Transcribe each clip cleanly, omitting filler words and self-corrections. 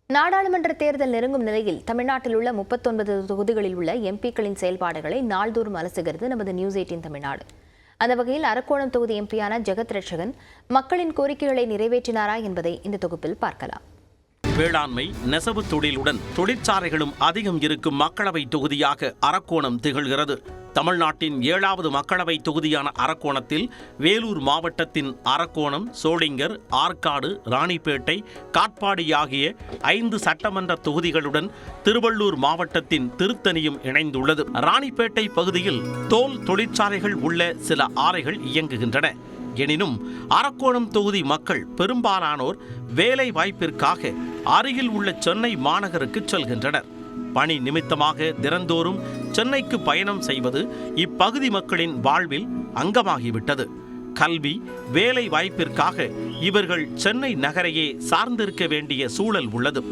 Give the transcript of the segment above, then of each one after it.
நாடாளுமன்ற தேர்தல் நெருங்கும் நிலையில் தமிழ்நாட்டில் உள்ள 39 தொகுதிகளில் உள்ள எம்பிக்களின் செயல்பாடுகளை நாள்தோறும் அலசுகிறது நமது நியூஸ் 18 தமிழ்நாடு. அந்த வகையில் அரக்கோணம் தொகுதி எம்பியான ஜெகத் ரட்சகன் மக்களின் கோரிக்கைகளை நிறைவேற்றினாரா என்பதை இந்த தொகுப்பில் பார்க்கலாம். வேளாண்மை, நெசவு தொழிலுடன் தொழிற்சாலைகளும் அதிகம் இருக்கும் மக்களவை தொகுதியாக அரக்கோணம் திகழ்கிறது. தமிழ்நாட்டின் 7வது மக்களவை தொகுதியான அரக்கோணத்தில் வேலூர் மாவட்டத்தின் அரக்கோணம், சோளிங்கர், ஆற்காடு, ராணிப்பேட்டை, காட்பாடி ஆகிய 5 சட்டமன்ற தொகுதிகளுடன் திருவள்ளூர் மாவட்டத்தின் திருத்தணியும் இணைந்துள்ளது. ராணிப்பேட்டை பகுதியில் தோல் தொழிற்சாலைகள் உள்ள சில ஆலைகள் இயங்குகின்றன. எனினும் அரக்கோணம் தொகுதி மக்கள் பெரும்பாலானோர் வேலை வாய்ப்பிற்காக அருகில் உள்ள சென்னை மாநகருக்கு செல்கின்றனர். பணி நிமித்தமாக தினந்தோறும் சென்னைக்கு பயணம் செய்வது இப்பகுதி மக்களின் வாழ்வில் அங்கமாகிவிட்டது. கல்வி, வேலை வாய்ப்பிற்காக இவர்கள் சென்னை நகரையே சார்ந்திருக்க வேண்டிய சூழல் உள்ளது.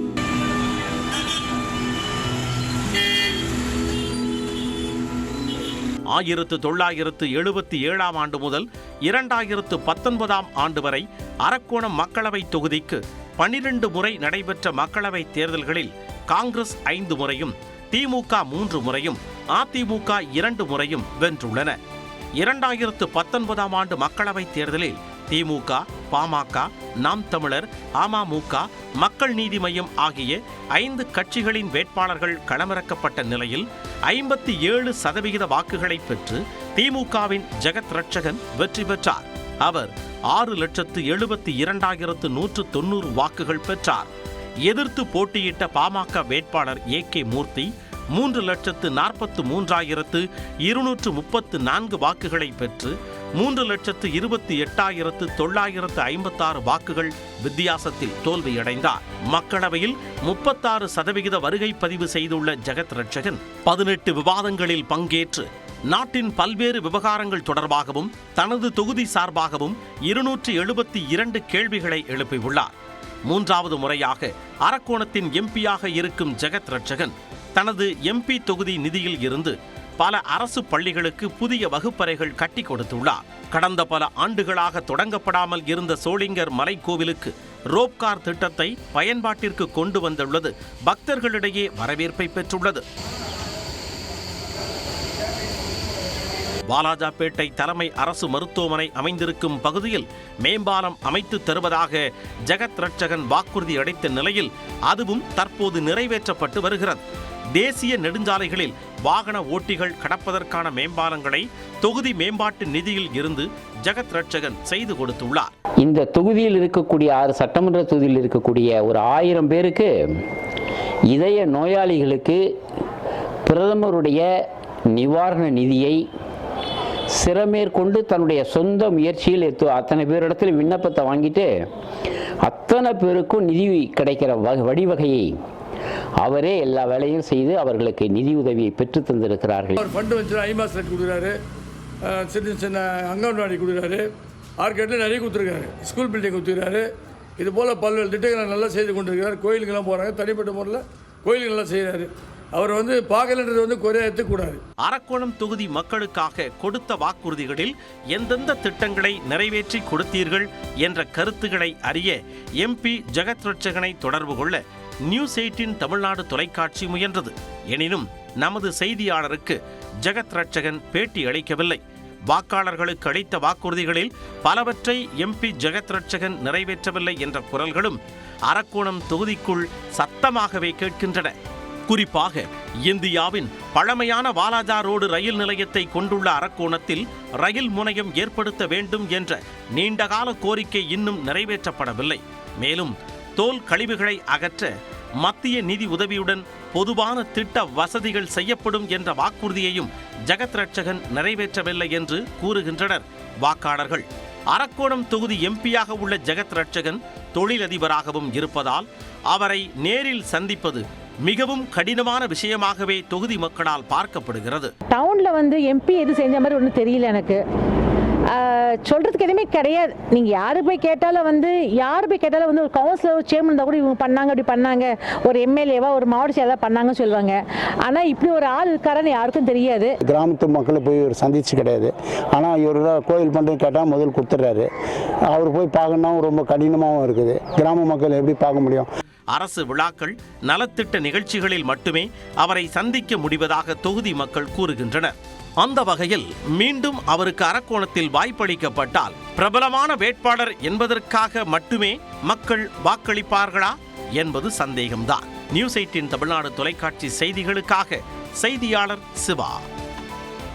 ஆயிரத்து 1977 ஆண்டு முதல் 2019 ஆண்டு வரை அரக்கோணம் மக்களவை தொகுதிக்கு 12 முறை நடைபெற்ற மக்களவை தேர்தல்களில் காங்கிரஸ் 5 முறையும், திமுக 3 முறையும், அதிமுக 2 முறையும் வென்றுள்ளன. 2019 ஆண்டு மக்களவை தேர்தலில் திமுக, பாமக, நாம் தமிழர், அமமுக, மக்கள் நீதி மய்யம் ஆகிய 5 கட்சிகளின் வேட்பாளர்கள் களமிறக்கப்பட்ட நிலையில் 57% வாக்குகளை பெற்று திமுகவின் ஜெகத் ரட்சகன் வெற்றி பெற்றார். அவர் 6,72,190 வாக்குகள் பெற்றார். எதிர்த்து போட்டியிட்ட பாமக வேட்பாளர் AK மூர்த்தி 3,43,234 வாக்குகளை பெற்று 3,28,956 வாக்குகள் வித்தியாசத்தில் தோல்வியடைந்தார். மக்களவையில் 36% வருகை பதிவு செய்துள்ள ஜெகத் ரட்சகன் 18 விவாதங்களில் பங்கேற்று நாட்டின் பல்வேறு விவகாரங்கள் தொடர்பாகவும் தனது தொகுதி சார்பாகவும் 272 கேள்விகளை எழுப்பியுள்ளார். 3வது முறையாக அரக்கோணத்தின் எம்பியாக இருக்கும் ஜெகத் ரட்சகன் தனது MP தொகுதி நிதியில் இருந்து பல அரசு பள்ளிகளுக்கு புதிய வகுப்பறைகள் கட்டி கொடுத்துள்ளார். கடந்த பல ஆண்டுகளாக தொடங்கப்படாமல் இருந்த சோளிங்கர் மலைக்கோவிலுக்கு ரோப்கார் திட்டத்தை பயன்பாட்டிற்கு கொண்டு வந்துள்ளது பக்தர்களிடையே வரவேற்பை பெற்றுள்ளது. வாலாஜாபேட்டை தலைமை அரசு மருத்துவமனை அமைந்திருக்கும் பகுதியில் மேம்பாலம் அமைத்து தருவதாக ஜெகத் ரட்சகன் வாக்குறுதி அளித்த நிலையில் அதுவும் தற்போது நிறைவேற்றப்பட்டு வருகிறது. தேசிய நெடுஞ்சாலைகளில் வாகன ஓட்டிகள் கடப்பதற்கான மேம்பாலங்களை தொகுதி மேம்பாட்டு நிதியில் இருந்து ஜெகத் ரட்சகன் செய்து கொடுத்துள்ளார். இந்த தொகுதியில் இருக்கக்கூடிய 6 சட்டமன்ற தொகுதியில் இருக்கக்கூடிய ஒரு 1000 பேருக்கு இதய நோயாளிகளுக்கு பிரதமருடைய நிவாரண நிதியை சிறமேற்கொண்டு தன்னுடைய சொந்த முயற்சியில் அத்தனை பேரிடத்தில் விண்ணப்பத்தை வாங்கிட்டு அத்தனை பேருக்கும் நிதி கிடைக்கிற வழிவகையை அவரே எல்லா வேலையும் செய்து அவர்களுக்கு நிதி உதவியை பெற்று தந்திருக்கிறார்கள். ஃபண்டு வச்சு ஐமாஸ் கொடுக்குறாரு, சின்ன சின்ன அங்கன்வாடி கொடுக்குறாரு, ஆர்கேட்டில் நிறைய கொடுத்துருக்காரு, ஸ்கூல் பில்டிங் கொடுத்துருக்காரு. இது போல் பல்வேறு திட்டங்களை நல்லா செய்து கொண்டிருக்கிறார். கோயிலுக்கெல்லாம் போகிறாங்க, தனிப்பட்ட முறையில் கோயிலுக்கு நல்லா செய்கிறாரு. அவர் பார்க்கலன்றது குறைய எடுத்துக்கூடாது. அரக்கோணம் தொகுதி மக்களுக்காக கொடுத்த வாக்குறுதிகளில் எந்தெந்த திட்டங்களை நிறைவேற்றி கொடுத்தீர்கள் என்ற கருத்துக்களை அறிய MP ஜெகத் ரட்சகனை தொடர்பு கொள்ள நியூஸ் 18 தமிழ்நாடு தொலைக்காட்சி முயன்றது. எனினும் நமது செய்தியாளருக்கு ஜெகத் ரட்சகன் பேட்டி அளிக்கவில்லை. வாக்காளர்களுக்கு அளித்த வாக்குறுதிகளில் பலவற்றை MP ஜெகத் ரட்சகன் நிறைவேற்றவில்லை என்ற குரல்களும் அரக்கோணம் தொகுதிக்குள் சத்தமாகவே கேட்கின்றன. குறிப்பாக இந்தியாவின் பழமையான வாலாஜா ரோடு ரயில் நிலையத்தை கொண்டுள்ள அரக்கோணத்தில் ரயில் முனையம் ஏற்படுத்த வேண்டும் என்ற நீண்டகால கோரிக்கை இன்னும் நிறைவேற்றப்படவில்லை. மேலும் தோல் கழிவுகளை அகற்ற மத்திய நிதி உதவியுடன் பொதுவான திட்ட வசதிகள் செய்யப்படும் என்ற வாக்குறுதியையும் ஜெகத் ரட்சகன் நிறைவேற்றவில்லை என்று கூறுகின்றனர் வாக்காளர்கள். அரக்கோணம் தொகுதி எம்பியாக உள்ள ஜெகத் ரட்சகன் தொழிலதிபராகவும் இருப்பதால் அவரை நேரில் சந்திப்பது மிகவும் கடினமான விஷயமாகவே தொகுதி மக்களால் பார்க்கப்படுகிறது. டவுன்ல MP எது செஞ்ச மாதிரி ஒன்றும் தெரியல எனக்கு. சொல்றதுக்கு எதுவுமே கிடையாது. நீங்க யாரு போய் கேட்டாலும் ஒரு கவுன்சிலர் சேர்மன் இருந்தால் கூட இவங்க பண்ணாங்க, அப்படி பண்ணாங்க, ஒரு MLAவா ஒரு மாவட்ட செயலாளர் பண்ணாங்கன்னு சொல்லுவாங்க. ஆனா இப்படி ஒரு ஆள் இருக்காருன்னு யாருக்கும் தெரியாது. கிராமத்து மக்களை போய் ஒரு சந்திச்சு கிடையாது. ஆனா இவர் கோயில் பண்ணுறது கேட்டால் முதல் கொடுத்துட்றாரு. அவர் போய் பார்க்கணும்னா ரொம்ப கடினமாகவும் இருக்குது. கிராம மக்கள் எப்படி பார்க்க முடியும்? அரசு விழாக்கள், நலத்திட்ட நிகழ்ச்சிகளில் மட்டுமே அவரை சந்திக்க முடிவதாக தொகுதி மக்கள் கூறுகின்றனர். அந்த வகையில் மீண்டும் அவருக்கு அரக்கோணத்தில் வாய்ப்பளிக்கப்பட்டால் பிரபலமான வேட்பாளர் என்பதற்காக மட்டுமே மக்கள் வாக்களிப்பார்களா என்பது சந்தேகம்தான். நியூஸ் 18 தமிழ்நாடு தொலைக்காட்சி செய்திகளுக்காக செய்தியாளர் சிவா.